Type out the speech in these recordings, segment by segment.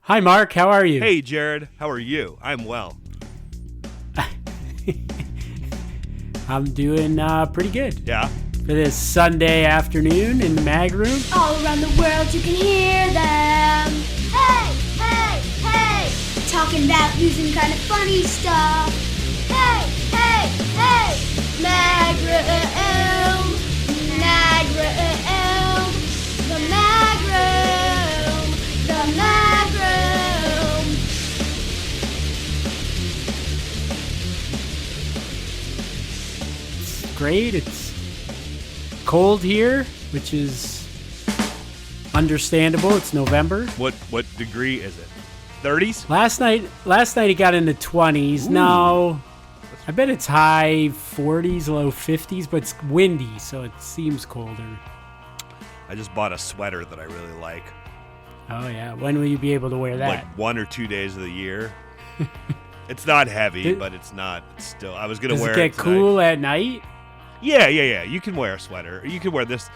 Hi, Mark. How are you? Hey, Jared. How are you? I'm well. I'm doing pretty good. Yeah? For this Sunday afternoon in the mag room. All around the world you can hear them. Hey, hey, hey. Talking about news and kind of funny stuff. Hey, hey, hey. Mag room. Mag room. The mag room. The mag room. Great. It's cold here, which is understandable. It's November. What degree is it? 30s? Last night it got into 20s. Ooh. No, I bet it's high 40s, low 50s, but it's windy, so it seems colder. I just bought a sweater that I really like. Oh, yeah. When will you be able to wear that? Like 1 or 2 days of the year. It's not heavy, but it's not. It's still. I was going to wear it. Does it get cool at night? Yeah. You can wear a sweater. You can wear this.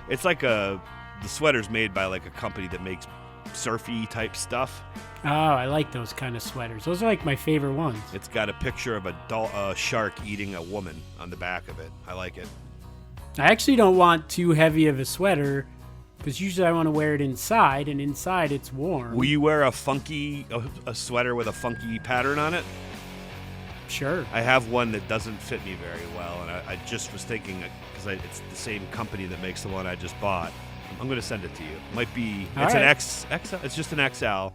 It's like the sweater's made by like a company that makes surfy type stuff. Oh, I like those kind of sweaters. Those are like my favorite ones. It's got a picture of a shark eating a woman on the back of it. I like it. I actually don't want too heavy of a sweater because usually I want to wear it inside, and inside it's warm. Will you wear a sweater with a funky pattern on it? Sure. I have one that doesn't fit me very well, and I just was thinking, because it's the same company that makes the one I just bought. I'm going to send it to you. It might be, All it's right. an XL. It's just an XL.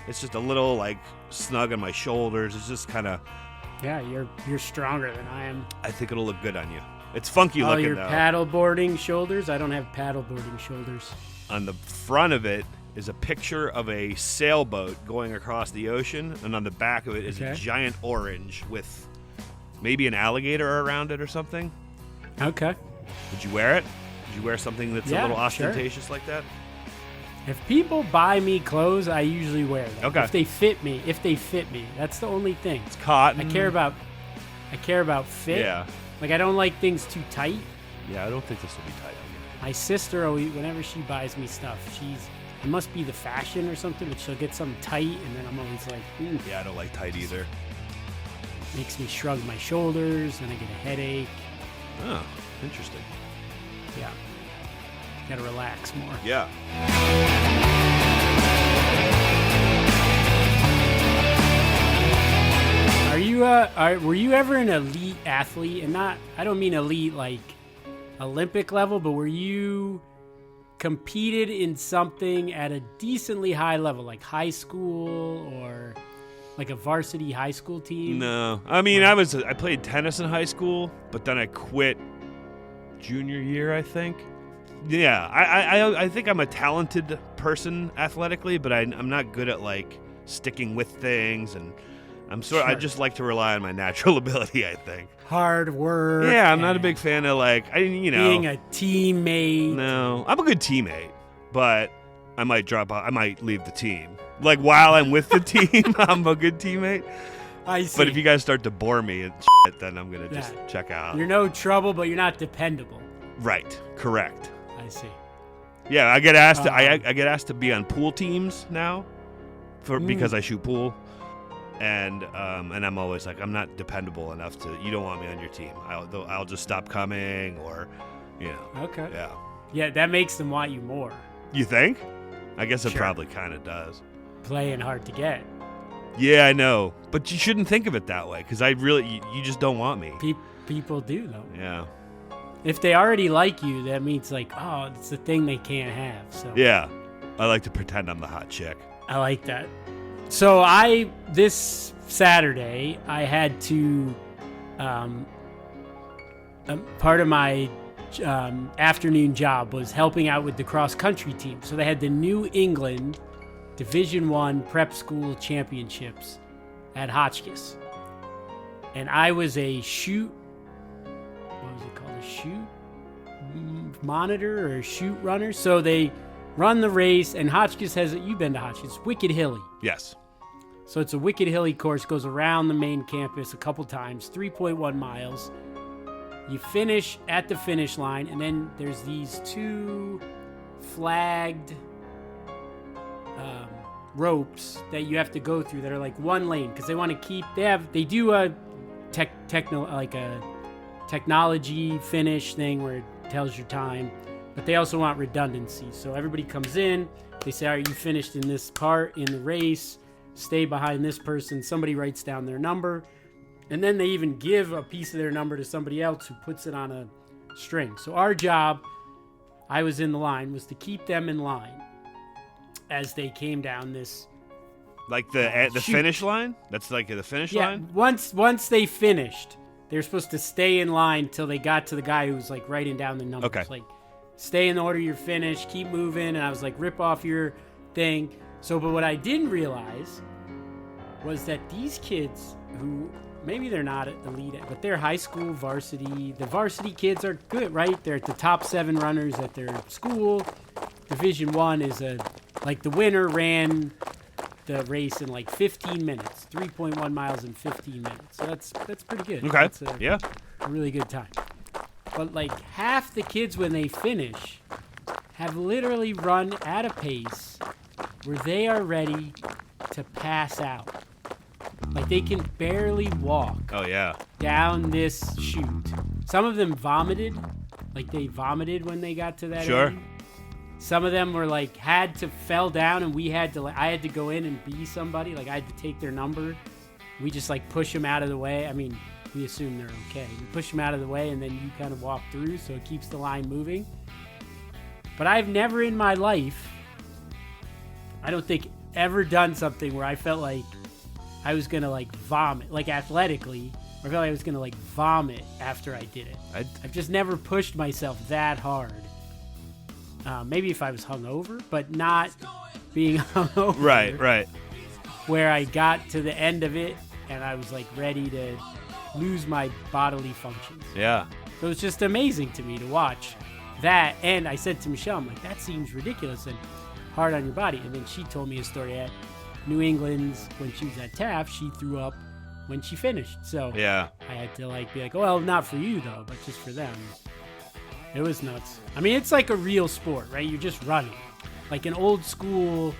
It's just a little like snug on my shoulders. It's just kind of. Yeah, you're stronger than I am. I think it'll look good on you. It's funky Oh, looking your though. paddleboarding shoulders? I don't have paddleboarding shoulders. On the front of it is a picture of a sailboat going across the ocean, and on the back of it is a giant orange with maybe an alligator around it or something. Okay. Would you wear it? Would you wear something that's a little ostentatious like that? If people buy me clothes, I usually wear them. Okay. If they fit me. That's the only thing. It's cotton. I care about fit. Yeah. Like, I don't like things too tight. Yeah, I don't think this will be tight on My sister, always, whenever she buys me stuff, it must be the fashion or something, but she'll get something tight, and then I'm always like, you. Yeah, I don't like tight either. Makes me shrug my shoulders, and I get a headache. Oh, interesting. Yeah. Gotta relax more. Yeah. Were you ever an elite athlete? And I don't mean elite like Olympic level, but were you competed in something at a decently high level, like high school or like a varsity high school team? No. I mean, I played tennis in high school, but then I quit junior year, I think. Yeah, I think I'm a talented person athletically, but I'm not good at like sticking with things, and I just like to rely on my natural ability, I think. Hard work. Yeah, I'm not a big fan of like being a teammate. No, I'm a good teammate, but I might drop out. I might leave the team. Like while I'm with the team, I'm a good teammate. I see. But if you guys start to bore me and shit, then I'm gonna just check out. You're no trouble, but you're not dependable. Right. Correct. I see. Yeah, I get asked. I get asked to be on pool teams now, because I shoot pool, and I'm always like, I'm not dependable enough to. You don't want me on your team. I'll just stop coming, or, Okay. Yeah. Yeah, that makes them want you more. You think? I guess it probably kind of does. Playing hard to get. Yeah, I know, but you shouldn't think of it that way, because you just don't want me. People do though. Yeah. If they already like you, that means like, oh, it's the thing they can't have. So Yeah, I like to pretend I'm the hot chick. I like that. So this Saturday, I had to, part of my afternoon job was helping out with the cross country team. So they had the New England Division I Prep School Championships at Hotchkiss, and I was a shoot monitor or a shoot runner. So they run the race, and Hotchkiss you've been to Hotchkiss, Wicked Hilly. Yes. So it's a Wicked Hilly course, goes around the main campus a couple times, 3.1 miles. You finish at the finish line, and then there's these two flagged ropes that you have to go through that are like one lane because they want to keep. They do a technology finish thing where it tells your time, but they also want redundancy. So everybody comes in. They say, "All right, you finished in this part in the race. Stay behind this person." Somebody writes down their number, and then they even give a piece of their number to somebody else who puts it on a string. So our job, I was in the line, was to keep them in line as they came down this. Like the finish line? That's like the finish line? Once they finished, they were supposed to stay in line till they got to the guy who was like writing down the numbers. Okay. Like, stay in the order you're finished, keep moving. And I was like, rip off your thing. So, but what I didn't realize was that these kids who, maybe they're not elite, but they're high school varsity. The varsity kids are good, right? They're at the top 7 runners at their school. Division 1 is like the winner ran the race in like 15 minutes, 3.1 miles in 15 minutes. So that's pretty good. Okay. That's a really good time. But like half the kids when they finish have literally run at a pace where they are ready to pass out. Like they can barely walk. Oh yeah. Down this chute. Some of them vomited. Like they vomited when they got to that end. Some of them were like fell down and I had to go in and be somebody. Like I had to take their number. We just like push them out of the way. I mean, we assume they're okay. We push them out of the way and then you kind of walk through so it keeps the line moving. But I've never in my life, I don't think, ever done something where I felt like I was going to like vomit, like athletically, or I felt like I was going to like vomit after I did it. I've just never pushed myself that hard. Maybe if I was hungover, but not being hungover. Right. Where I got to the end of it and I was like ready to lose my bodily functions. Yeah. So it was just amazing to me to watch that. And I said to Michelle, I'm like, that seems ridiculous and hard on your body. And then she told me a story at New England's when she was at Taft. She threw up when she finished. So yeah, I had to like be like, oh, well, not for you though, but just for them. It was nuts. I mean, it's like a real sport, right? You're just running. Like an old school,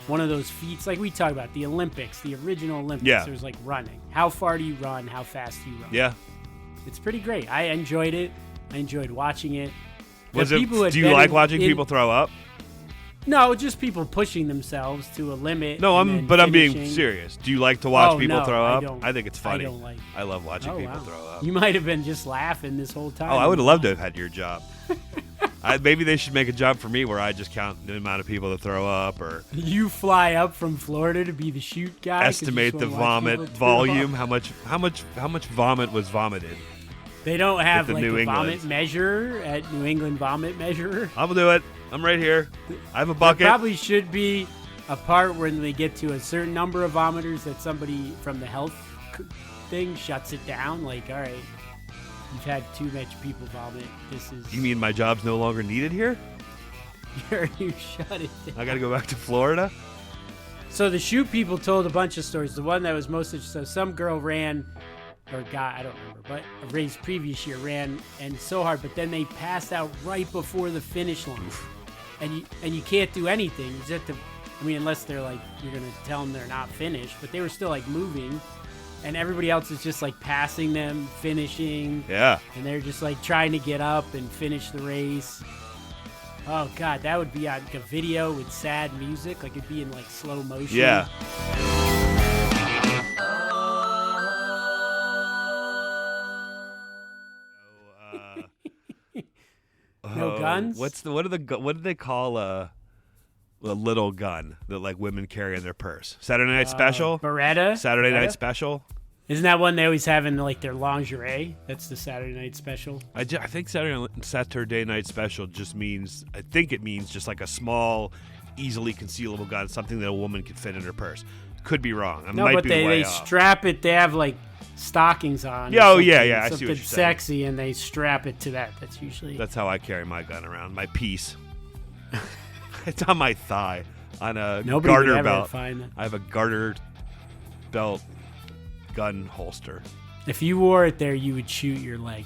one of those feats, like we talk about, the Olympics, the original Olympics. Yeah. There's like running. How far do you run? How fast do you run? Yeah. It's pretty great. I enjoyed it. I enjoyed watching it. Do you like watching people throw up? No, just people pushing themselves to a limit. No, I'm being serious. Do you like to watch people throw up? I think it's funny. I love watching people wow. throw up. You might have been just laughing this whole time. Oh, I would have loved to have had your job. Maybe they should make a job for me where I just count the amount of people that throw up, or you fly up from Florida to be the shoot guy. Estimate the vomit volume. How much vomit was vomited? They don't have like New a England vomit measure at New England Vomit Measurer. I'll do it. I'm right here. I have a bucket. There probably should be a part when they get to a certain number of vomiters that somebody from the health thing shuts it down. Like, all right, you've had too much people vomit. This is. You mean my job's no longer needed here? You shut it down. I got to go back to Florida? So the shoot people told a bunch of stories. The one that was so some girl ran, or guy, I don't remember, but a race previous year ran and so hard, but then they passed out right before the finish line. And you can't do anything. You just have to, unless they're like, you're going to tell them they're not finished, but they were still like moving and everybody else is just like passing them, finishing. Yeah. And they're just like trying to get up and finish the race. Oh God, that would be like a video with sad music. Like it'd be in like slow motion. Yeah. No guns? What do they call a little gun that like women carry in their purse? Saturday Night Special? Beretta? Saturday Night Special? Isn't that one they always have in like their lingerie? That's the Saturday Night Special. I think Saturday Night Special just means just like a small, easily concealable gun, something that a woman could fit in her purse. Could be wrong. They strap it. They have like stockings on. Yeah, I see what you're something sexy, and they strap it to that. That's how I carry my gun around. My piece. It's on my thigh on a garter belt. I have a garter belt gun holster. If you wore it there, you would shoot your leg.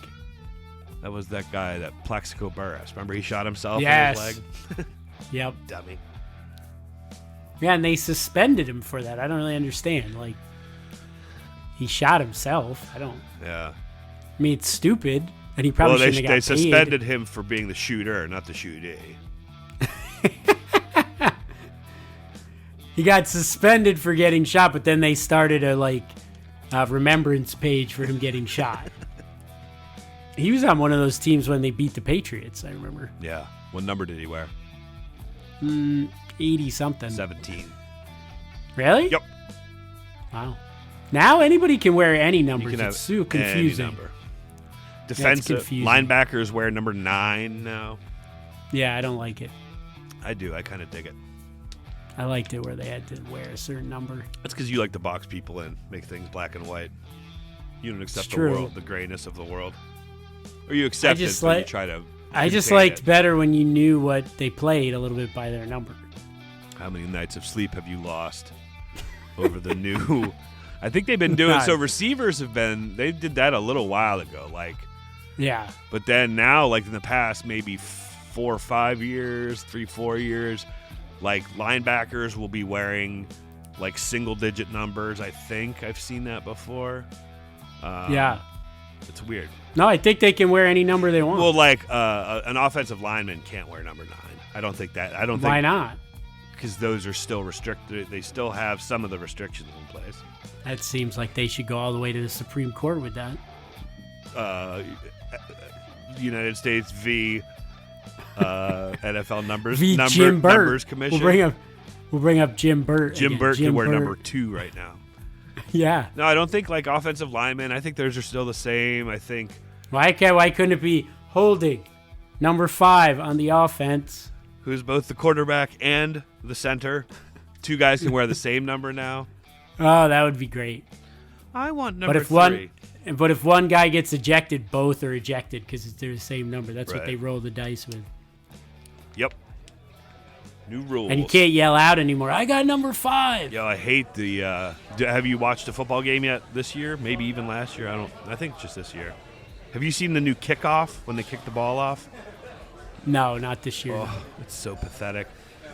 That was that guy, that Plaxico Burress. Remember he shot himself in his leg? Yep. Dummy. Yeah, and they suspended him for that. I don't really understand. Like, he shot himself. Yeah. I mean, it's stupid, and he probably shouldn't have got they paid. suspended him for being the shooter, not the shootee. He got suspended for getting shot, but then they started a remembrance page for him getting shot. He was on one of those teams when they beat the Patriots, I remember. Yeah. What number did he wear? 80-something. 17. Really? Yep. Wow. Now anybody can wear any numbers. You can It's have so confusing. any number. Defensive linebackers wear number 9 now. Yeah, I don't like it. I do. I kind of dig it. I liked it where they had to wear a certain number. That's because you like to box people in, make things black and white. You don't accept It's true. the grayness of the world. Or you accept it, but you try to... I just contain liked it. better when you knew what they played a little bit by their number. How many nights of sleep have you lost over the new... I think they've been doing... So receivers have been... They did that a little while ago, Yeah. But then now, in the past maybe 4 or 5 years, 3-4 years, linebackers will be wearing single-digit numbers. I think I've seen that before. Yeah. It's weird. No, I think they can wear any number they want. Well, an offensive lineman can't wear number 9. I don't think that. Why not? Because those are still restricted. They still have some of the restrictions in place. That seems like they should go all the way to the Supreme Court with that. United States v. NFL numbers. Jim Burt. Numbers Commission. We'll bring up Jim Burt. Jim again. Burt can wear number 2 right now. Yeah. No, I don't think offensive linemen. I think theirs are still the same. I think. Why couldn't it be holding number 5 on the offense? Who's both the quarterback and the center. 2 guys can wear the same number now. Oh, that would be great. I want number 3. But if one guy gets ejected, both are ejected because they're the same number. That's what Right. they roll the dice with. Yep. New rules. And you can't yell out anymore. I got number 5. Yo, I hate the. Have you watched a football game yet this year? Maybe even last year. I think it's just this year. Have you seen the new kickoff when they kick the ball off? No, not this year. Oh, it's so pathetic.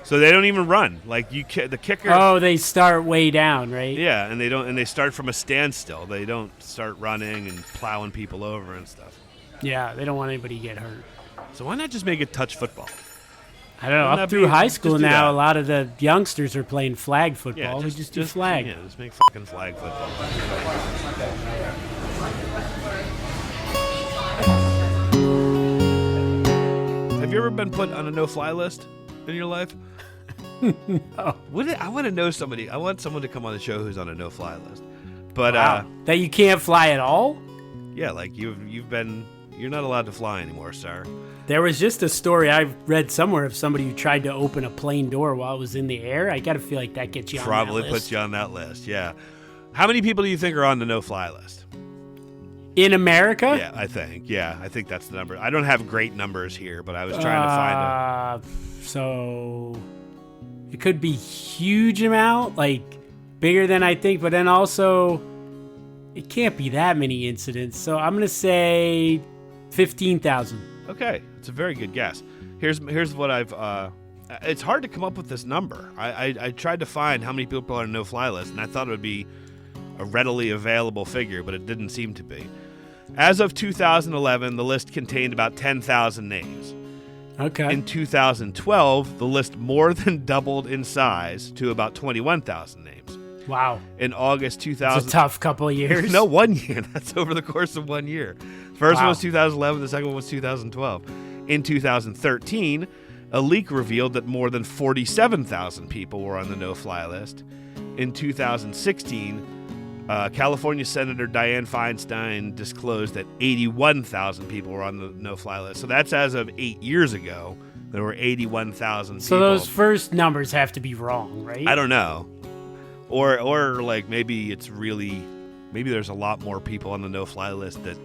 So they don't even run. The kicker. Oh, they start way down, right? Yeah, and they don't. And they start from a standstill. They don't start running and plowing people over and stuff. Yeah, they don't want anybody to get hurt. So why not just make it touch football? I don't know. Wouldn't Up that through be- high just school do now, that. a lot of the youngsters are playing flag football. We just do flag. Yeah, just make fucking flag football. Have you ever been put on a no-fly list in your life? No. I want to know somebody. I want someone to come on the show who's on a no-fly list. But Wow. That you can't fly at all? yeah, you're not allowed to fly anymore, sir. There was just a story I read somewhere of somebody who tried to open a plane door while it was in the air. I got to feel like that gets you Probably on that list. puts you on that list. Yeah. How many people do you think are on the no-fly list? In America? Yeah, I think that's the number. I don't have great numbers here, but I was trying to find So it could be huge amount, bigger than I think, but then also it can't be that many incidents. So I'm gonna say 15,000. Okay, it's a very good guess. Here's what I've. It's hard to come up with this number. I tried to find how many people are on a no-fly list, and I thought it would be a readily available figure, but it didn't seem to be. As of 2011, the list contained about 10,000 names. Okay. In 2012, the list more than doubled in size to about 21,000 names. Wow. In August 2000, It's a tough couple of years. No, 1 year. That's over the course of 1 year. First one Wow. was 2011. The second one was 2012. In 2013, a leak revealed that more than 47,000 people were on the no-fly list. In 2016, California Senator Dianne Feinstein disclosed that 81,000 people were on the no-fly list. So that's as of 8 years ago. There were 81,000 people. So those first numbers have to be wrong, right? I don't know. Or maybe it's maybe there's a lot more people on the no-fly list that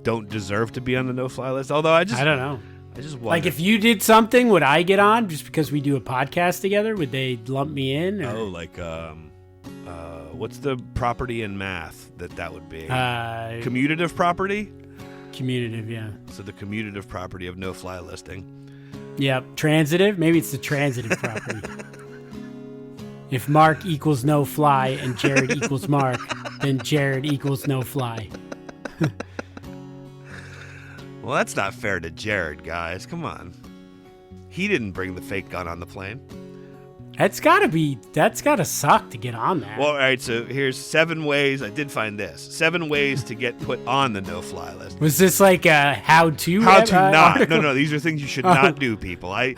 don't deserve to be on the no-fly list. Although I don't know. I just wonder. If you did something, would I get on just because we do a podcast together? Would they lump me in? Or? What's the property in math that would be? Uh, Commutative property? Commutative, yeah. So the commutative property of no-fly listing. Yep. Transitive? Maybe it's the transitive property. If Mark equals no fly and Jared equals Mark, then Jared equals no fly. Well, that's not fair to Jared, guys. Come on. He didn't bring the fake gun on the plane. That's gotta suck to get on that. Well, all right, so here's 7 ways. I did find this. 7 ways to get put on the no-fly list. Was this like a how-to? How to not. Article? No, these are things you should not do, people. I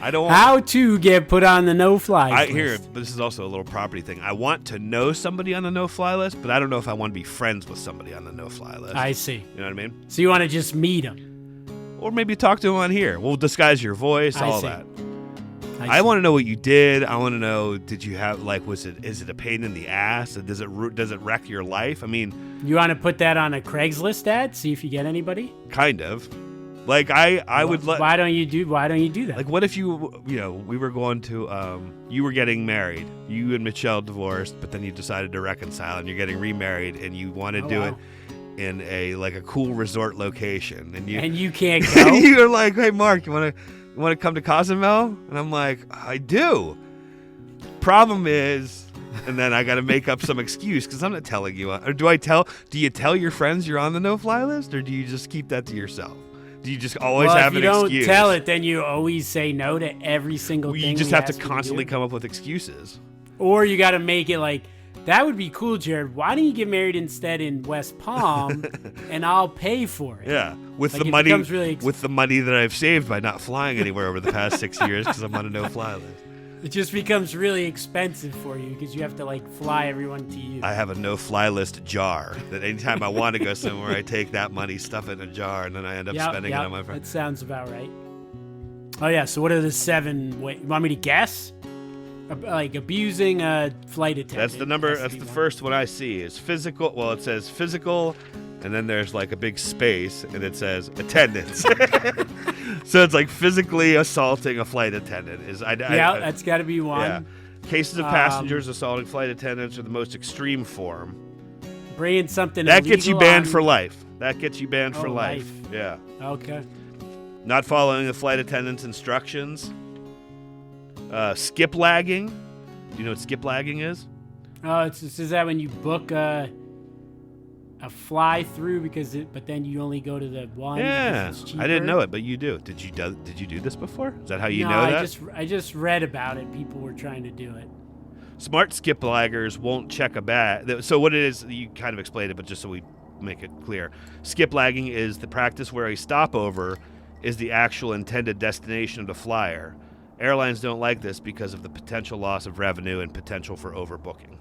don't want... How to get put on the no-fly list. Here, but this is also a little property thing. I want to know somebody on the no-fly list, but I don't know if I want to be friends with somebody on the no-fly list. I see. You know what I mean? So you want to just meet them. Or maybe talk to him on here. We'll disguise your voice, all that. I want to know what you did. I want to know, did you have, like, is it a pain in the ass? Does it wreck your life? I mean... You want to put that on a Craigslist ad? See if you get anybody? Kind of. Like, I would... Why don't you do that? Like, what if we were going to, you were getting married. You and Michelle divorced, but then you decided to reconcile, and you're getting remarried, and you want to do it in a cool resort location. And you can't go? And you're like, hey, Mark, you want to come to Cozumel? And I'm like, I do. Problem is, and then I got to make up some excuse because I'm not telling you. Or do you tell your friends you're on the no-fly list, or do you just keep that to yourself? Do you just always have an excuse? If you don't tell it, then you always say no to every single thing. You just have to constantly come up with excuses. Or you got to make it like, that would be cool, Jared. Why don't you get married instead in West Palm, and I'll pay for it? Yeah, with the money that I've saved by not flying anywhere over the past 6 years because I'm on a no-fly list. It just becomes really expensive for you because you have to fly everyone to you. I have a no-fly list jar that anytime I want to go somewhere, I take that money, stuff it in a jar, and then I end up spending it on my friends. That sounds about right. Oh yeah. So what are the 7 ways? You want me to guess? Like abusing a flight attendant. That's the number. That's the first one I see is physical. Well, it says physical, and then there's like a big space, and it says attendance. So it's like physically assaulting a flight attendant. That's got to be one. Yeah. Cases of passengers assaulting flight attendants are the most extreme form. Bringing something that gets you banned for life. That gets you banned for life. Yeah. Okay. Not following the flight attendant's instructions. Skip lagging. Do you know what skip lagging is? Oh, is that when you book a fly through but then you only go to the one? Yeah, I didn't know it, but you do. Did you do this before? Is that how you know that? I just read about it. People were trying to do it. Smart skip laggers won't check a bag. So what it is, you kind of explained it, but just so we make it clear, skip lagging is the practice where a stopover is the actual intended destination of the flyer. Airlines don't like this because of the potential loss of revenue and potential for overbooking.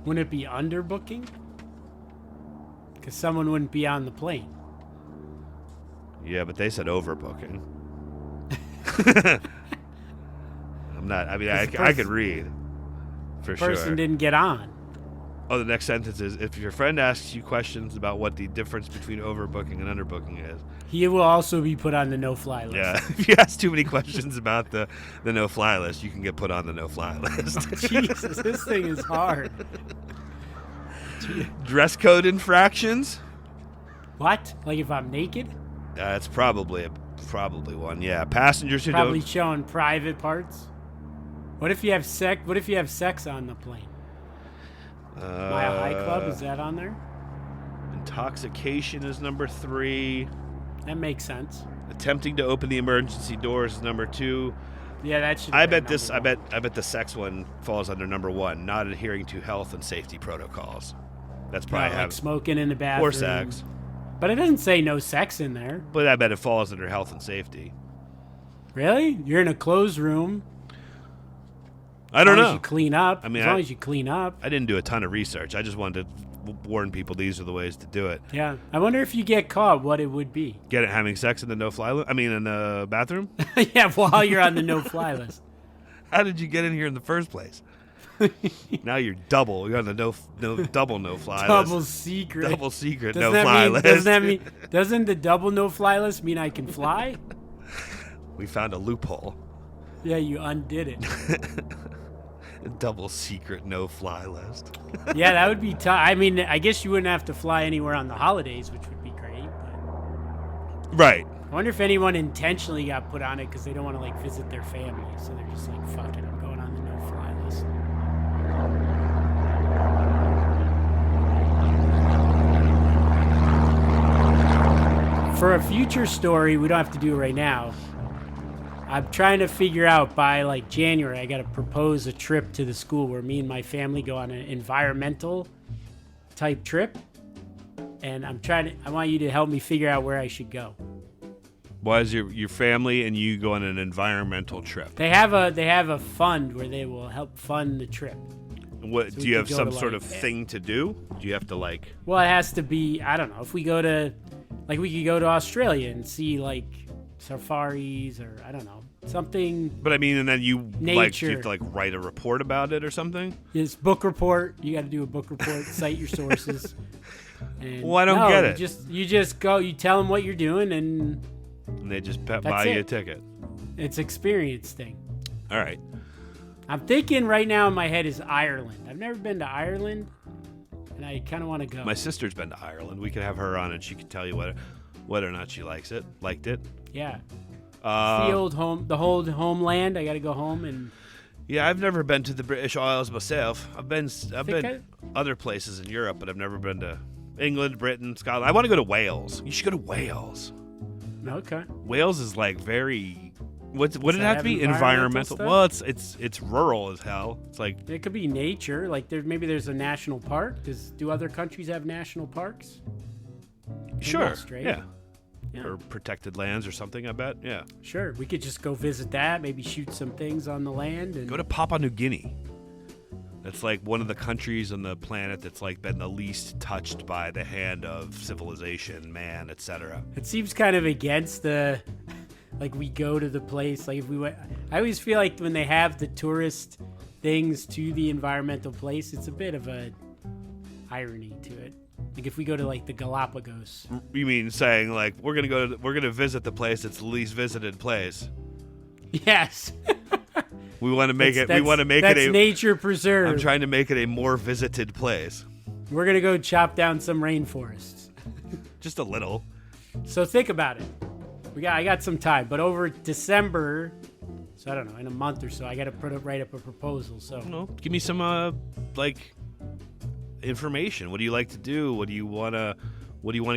Wouldn't it be underbooking? Because someone wouldn't be on the plane. Yeah, but they said overbooking. I'm not. I mean, I could read for sure. The person didn't get on. Oh, the next sentence is, if your friend asks you questions about what the difference between overbooking and underbooking is, he will also be put on the no-fly list. Yeah, if you ask too many questions about the no-fly list, you can get put on the no-fly list. Jesus, this thing is hard. Dress code infractions? What? Like if I'm naked? That's probably one. Yeah, passengers who probably don't... showing private parts. What if you have sex? What if you have sex on the plane? Mile High Club, is that on there? Intoxication is number 3. That makes sense. Attempting to open the emergency doors is number 2. Yeah, that should. I bet the sex one falls under number 1. Not adhering to health and safety protocols. That's probably like smoking in the bathroom or sex. But it doesn't say no sex in there. But I bet it falls under health and safety. Really? You're in a closed room. I don't know. As long as you clean up. I mean, as long as you clean up. I didn't do a ton of research. I just wanted to warn people these are the ways to do it. Yeah. I wonder if you get caught, what it would be. Get it having sex in the no-fly list? I mean, in the bathroom? Yeah, while you're on the no-fly list. How did you get in here in the first place? Now you're double. You're on the double no-fly list. Double secret. Double secret no-fly list. Doesn't the double no-fly list mean I can fly? We found a loophole. Yeah, you undid it. Double secret no-fly list. Yeah, that would be tough. I mean, I guess you wouldn't have to fly anywhere on the holidays, which would be great. But... Right. I wonder if anyone intentionally got put on it because they don't want to like visit their family, so they're just like, "Fuck it, I'm going on the no-fly list." For a future story, we don't have to do it right now. I'm trying to figure out by like January, I got to propose a trip to the school where me and my family go on an environmental type trip. And I want you to help me figure out where I should go. Why is your family and you go on an environmental trip? They have a fund where they will help fund the trip. What So do you have could go some to, sort like, of thing to do? Do you have to like? Well, it has to be, I don't know, if we go to, like we could go to Australia and see like safaris or I don't know, something. But I mean, and then you like you Nature. have to like write a report about it or something. This book report, you got to do a book report, cite your sources. And Well, I don't get it. You just go, you tell them what you're doing, and And they just buy you a ticket. it's experience thing. All right. I'm thinking right now in my head is Ireland. I've never been to Ireland, and I kind of want to go. My sister's been to Ireland. We could have her on, and she could tell you whether or not she liked it. Yeah. The old homeland. I got to go home and. Yeah, I've never been to the British Isles myself. I've been I- other places in Europe, but I've never been to England, Britain, Scotland. I want to go to Wales. You should go to Wales. Okay. Wales is like very. What did it that have to be? have environmental Well, stuff? it's rural as hell. It's like It could be nature. Like maybe there's a national park. Do other countries have national parks? sure, Australia. yeah, or protected lands or something. I bet. Yeah. Sure. We could just go visit that. Maybe shoot some things on the land and Go to Papua New Guinea. That's like one of the countries on the planet that's like been the least touched by the hand of civilization, man, etc. It seems kind of against the, like we go to the place. Like if we went, I always feel like when they have the tourist things to the environmental place, it's a bit of a irony to it. Like if we go to like the Galapagos. You mean saying like we're gonna visit the place that's the least visited place? Yes. We want to make it. We That's- want to make that's it a. nature preserve. I'm trying to make it a more visited place. We're gonna go chop down some rainforests. Just a little. So think about it. I got some time, but over December, so I don't know, in a month or so, I got to write up a proposal. So No, give me some like information. What do you like to do? What do you wanna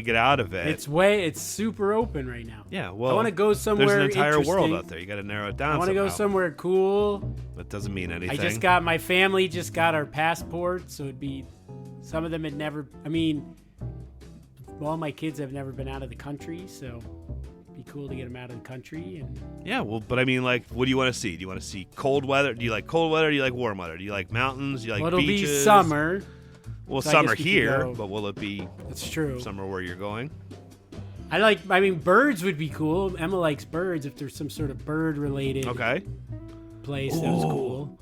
get out of it? it's super open right now. Yeah, well, I want to go somewhere. There's an entire world interesting. out there. You got to narrow it down. I want to go somehow. somewhere cool. That doesn't mean anything. My family just got our passports, so it'd be, some of them had never, all my kids have never been out of the country, so it'd be cool to get them out of the country. And Yeah, well, but I mean, like, what do you want to see? Do you want to see cold weather? Do you like cold weather? Do you like warm weather? Do you like mountains? Do you like it'll beaches? be summer. Well, so I summer guess we could here, go- but will it be That's true. summer where you're going? Birds would be cool. Emma likes birds. If there's some sort of bird-related Okay. place, that was cool.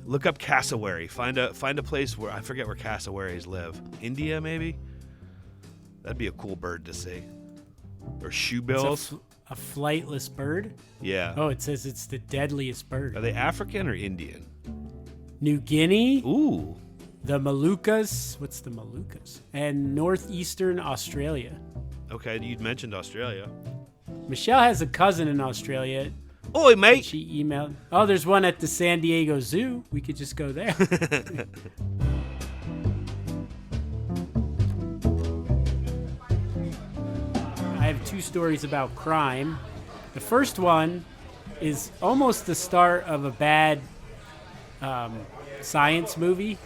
Look up cassowary. Find a place where I forget where cassowaries live. India, maybe. That'd be a cool bird to see. Or shoebills. A flightless bird? Yeah. Oh, it says it's the deadliest bird. Are they African or Indian? New Guinea, Ooh. the Moluccas. What's the Moluccas? And northeastern Australia. Okay, you'd mentioned Australia. Michelle has a cousin in Australia. Oi, mate. She emailed. Oh, there's one at the San Diego Zoo. We could just go there. I have two stories about crime. The first one is almost the start of a bad science movie.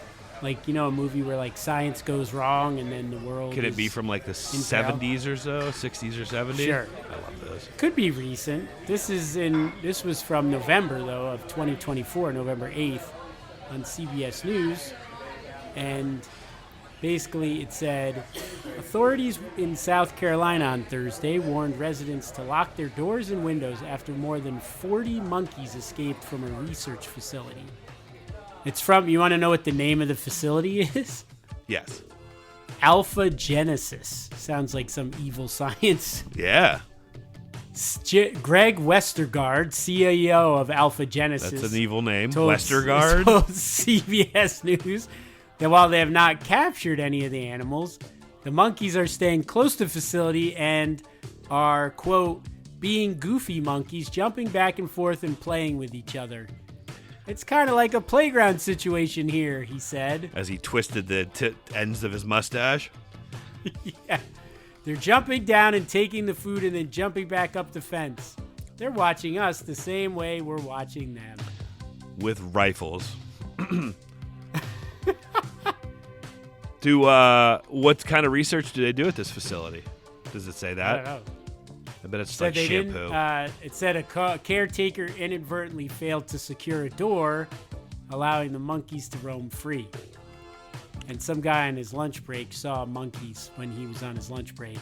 Like, a movie where like science goes wrong and then the world Could it is be from like the 70s or so? 60s or 70s? Sure. I love those. Could be recent. This was from November though of 2024, November 8th on CBS News. And basically it said authorities in South Carolina on Thursday warned residents to lock their doors and windows after more than 40 monkeys escaped from a research facility. You want to know what the name of the facility is? Yes. Alpha Genesis. Sounds like some evil science. Yeah. Greg Westergaard, CEO of Alpha Genesis. That's an evil name. told Westergaard. CBS News that while they have not captured any of the animals, the monkeys are staying close to the facility and are, quote, being goofy monkeys, jumping back and forth and playing with each other. It's kind of like a playground situation here, he said. As he twisted the ends of his mustache. Yeah. They're jumping down and taking the food and then jumping back up the fence. They're watching us the same way we're watching them. With rifles. What kind of research do they do at this facility? Does it say that? I don't know. I bet it's like shampoo. It said a caretaker inadvertently failed to secure a door, allowing the monkeys to roam free. And some guy on his lunch break saw monkeys when he was on his lunch break.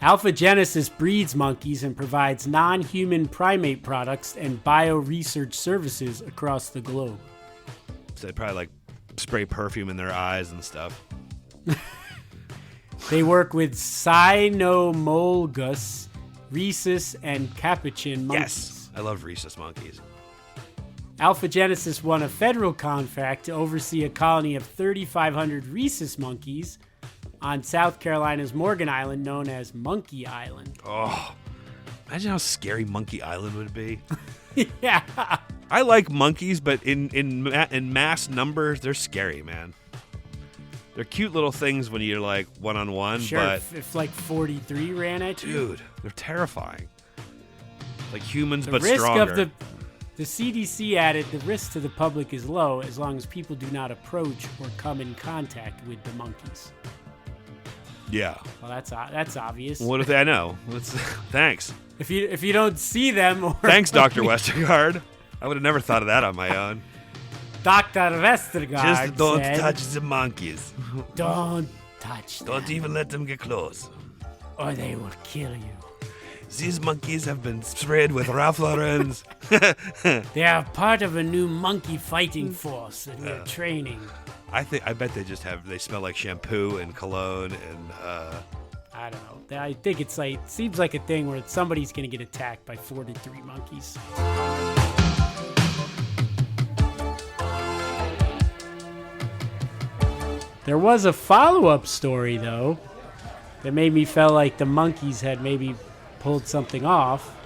Alpha Genesis breeds monkeys and provides non-human primate products and bio-research services across the globe. So they probably like spray perfume in their eyes and stuff. They work with cynomolgus, rhesus, and capuchin monkeys. Yes, I love rhesus monkeys. Alpha Genesis won a federal contract to oversee a colony of 3,500 rhesus monkeys on South Carolina's Morgan Island, known as Monkey Island. Oh, imagine how scary Monkey Island would be. Yeah. I like monkeys, but in mass numbers, they're scary, man. They're cute little things when you're like one-on-one, Sure, but if like 43 ran at you. dude, they're terrifying. Like humans, The but risk stronger. of the CDC added the risk to the public is low as long as people do not approach or come in contact with the monkeys. Yeah. Well, that's obvious. What if I know? Thanks. If you don't see them, or Thanks, Dr. Westergaard. I would have never thought of that on my own. Dr. Westergaard Just don't said, touch the monkeys. Don't touch them, Don't even let them get close. or they will kill you. These monkeys have been sprayed with Ralph Lauren's. They are part of a new monkey fighting force that we're training. I bet they smell like shampoo and cologne and I don't know. I think it seems like a thing where somebody's going to get attacked by 43 monkeys. There was a follow-up story, though, that made me feel like the monkeys had maybe pulled something off.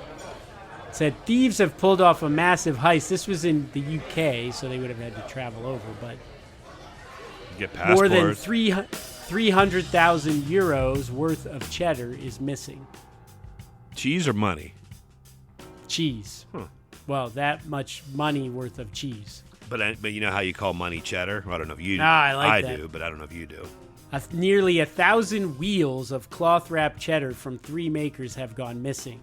It said thieves have pulled off a massive heist. This was in the UK, so they would have had to travel over, but get passports. more than 300,000 euros worth of cheddar is missing. Cheese or money? Cheese. Huh. Well, that much money worth of cheese. But you know how you call money cheddar? I don't know if you do. I like that. do, but I don't know if you do. Nearly 1,000 wheels of cloth-wrapped cheddar from 3 makers have gone missing.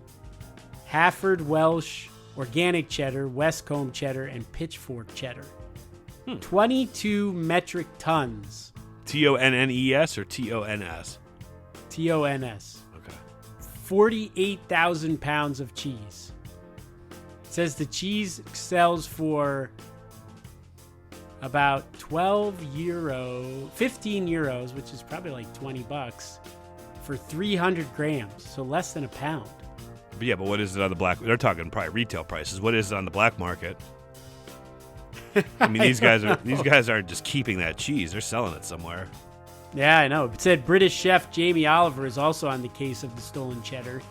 Hafford Welsh, Organic Cheddar, Westcombe Cheddar, and Pitchfork Cheddar. 22 metric tons. TONNES or TONS? TONS. Okay. 48,000 pounds of cheese. It says the cheese sells for about 15 euros, which is probably like $20, for 300 grams, so less than a pound. But yeah, but what is it on the black? They're talking probably retail prices. What is it on the black market? I mean, these guys aren't just keeping that cheese; they're selling it somewhere. Yeah, I know. It said British chef Jamie Oliver is also on the case of the stolen cheddar,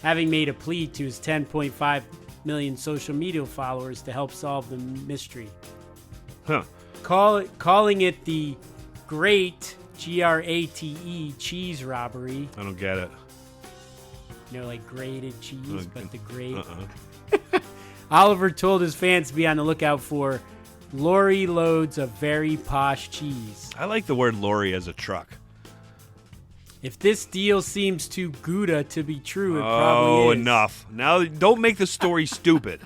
having made a plea to his 10.5 million social media followers to help solve the mystery. Huh. Calling it the Great, GRATE, cheese robbery. I don't get it. You know, like grated cheese, but the great. Uh-uh. Oliver told his fans to be on the lookout for lorry loads of very posh cheese. I like the word lorry as a truck. If this deal seems too Gouda to be true, it probably is. Enough. Now, don't make the story stupid.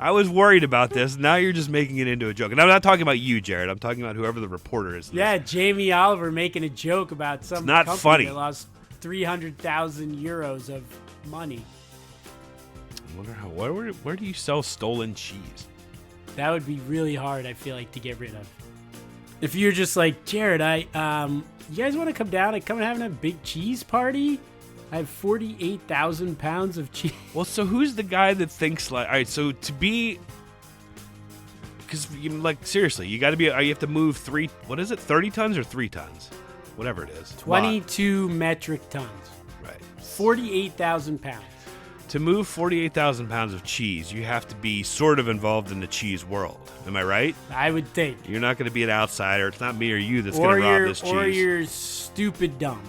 I was worried about this. Now you're just making it into a joke. And I'm not talking about you, Jared. I'm talking about whoever the reporter is. Yeah, Jamie Oliver making a joke about some not company funny. that lost 300,000 euros of money. I wonder where do you sell stolen cheese? That would be really hard, I feel like, to get rid of. If you're just like, Jared, you guys want to come down and come and having a big cheese party? I have 48,000 pounds of cheese. Well, so who's the guy that thinks like, all right, so to be, because like seriously, you got to be, you have to move 30 tons or 3 tons? Whatever it is. 22 metric tons. Right. 48,000 pounds. To move 48,000 pounds of cheese, you have to be sort of involved in the cheese world. Am I right? I would think. You're not going to be an outsider. It's not me or you that's going to rob this cheese. Or you're stupid dumb.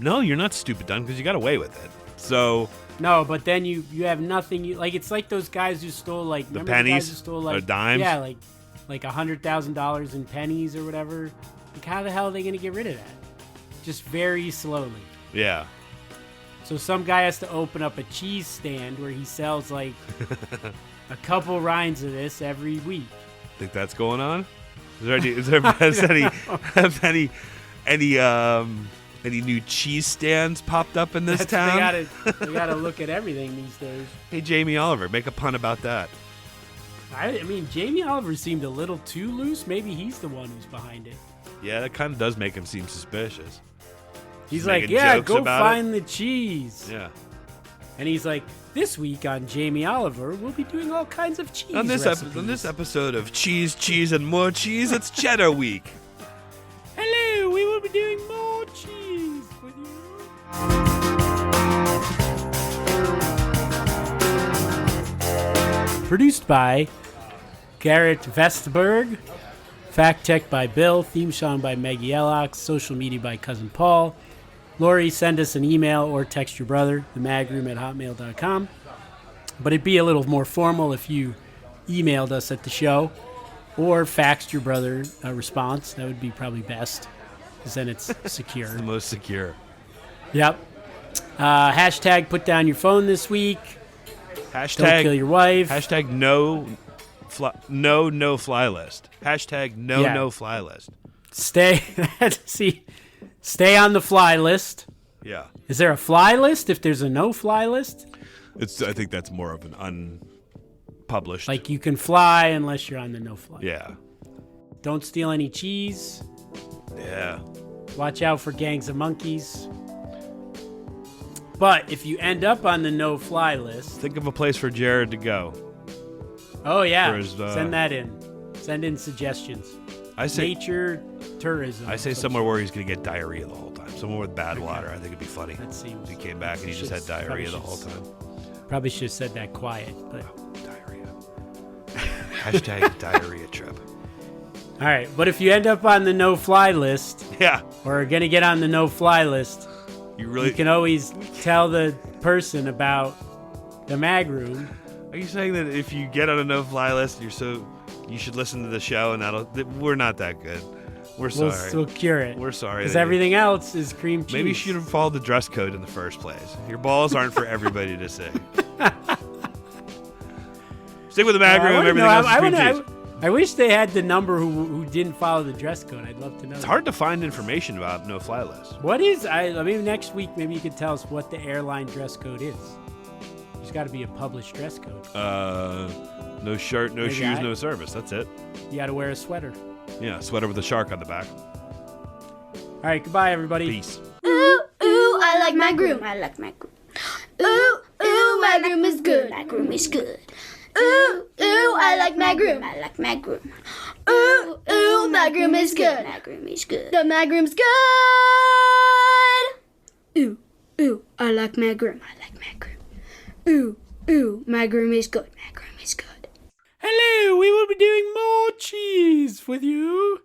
No, you're not stupid dumb because you got away with it. So... No, but then you have nothing. It's like those guys who stole the pennies, guys who stole, or dimes. Yeah, like $100,000 in pennies or whatever. Like, how the hell are they going to get rid of that? Just very slowly. Yeah. So some guy has to open up a cheese stand where he sells like a couple rinds of this every week. Think that's going on? Any new cheese stands popped up in this town? They gotta look at everything these days. Hey, Jamie Oliver, make a pun about that. I mean, Jamie Oliver seemed a little too loose. Maybe he's the one who's behind it. Yeah, that kind of does make him seem suspicious. He's like, yeah, go find the cheese. Yeah. And he's like, this week on Jamie Oliver, we'll be doing all kinds of cheese recipes. On this episode of Cheese, Cheese, and More Cheese, it's Cheddar Week. Hello, we will be doing more cheese with you. Produced by Garrett Vestberg. Fact checked by Bill. Theme song by Maggie Ellox. Social media by Cousin Paul. Lori, send us an email or text your brother, themagroom@hotmail.com. But it'd be a little more formal if you emailed us at the show or faxed your brother a response. That would be probably best because then it's secure. It's the most secure. Yep. Hashtag put down your phone this week. Hashtag don't kill your wife. Hashtag no fly list. Hashtag no fly list. Stay on the fly list. Yeah. Is there a fly list if there's a no fly list? I think that's more of an unpublished. Like you can fly unless you're on the no fly. Yeah. Don't steal any cheese. Yeah. Watch out for gangs of monkeys. But if you end up on the no fly list, think of a place for Jared to go. Oh yeah. Send that in. Send in suggestions. I say nature tourism. I say somewhere where he's going to get diarrhea the whole time. Somewhere with bad water. I think it'd be funny. That seems. He came back and he just had diarrhea the whole time. Probably should have said that quiet, but diarrhea. Hashtag diarrhea trip. All right, but if you end up on the no-fly list, yeah, or are going to get on the no-fly list, you can always tell the person about the mag room. Are you saying that if you get on a no-fly list, you should listen to the show and we're not that good? We're sorry. We'll cure it. We're sorry. Because everything else is cream cheese. Maybe you should have followed the dress code in the first place. Your balls aren't for everybody to see. Stick with the mag room. Everything else is cream cheese. I wish they had the number who didn't follow the dress code. I'd love to know. It's hard to find information about no-fly lists. What is? I mean, next week maybe you could tell us what the airline dress code is. There's got to be a published dress code. No shirt, no shoes, no service. That's it. You got to wear a sweater. Yeah, a sweater with a shark on the back. All right, goodbye, everybody. Peace. Ooh, ooh, I like my groom. I like my groom. Ooh, ooh, my groom is good. My groom is good. Ooh, ooh, I like my groom. I like my groom. Ooh, ooh, my groom is good. My groom is good. The my groom's good. Ooh, ooh, I like my groom. I like my groom. Ooh, ooh, my groom is good. My groom is good. Hello, we will be doing more cheese with you.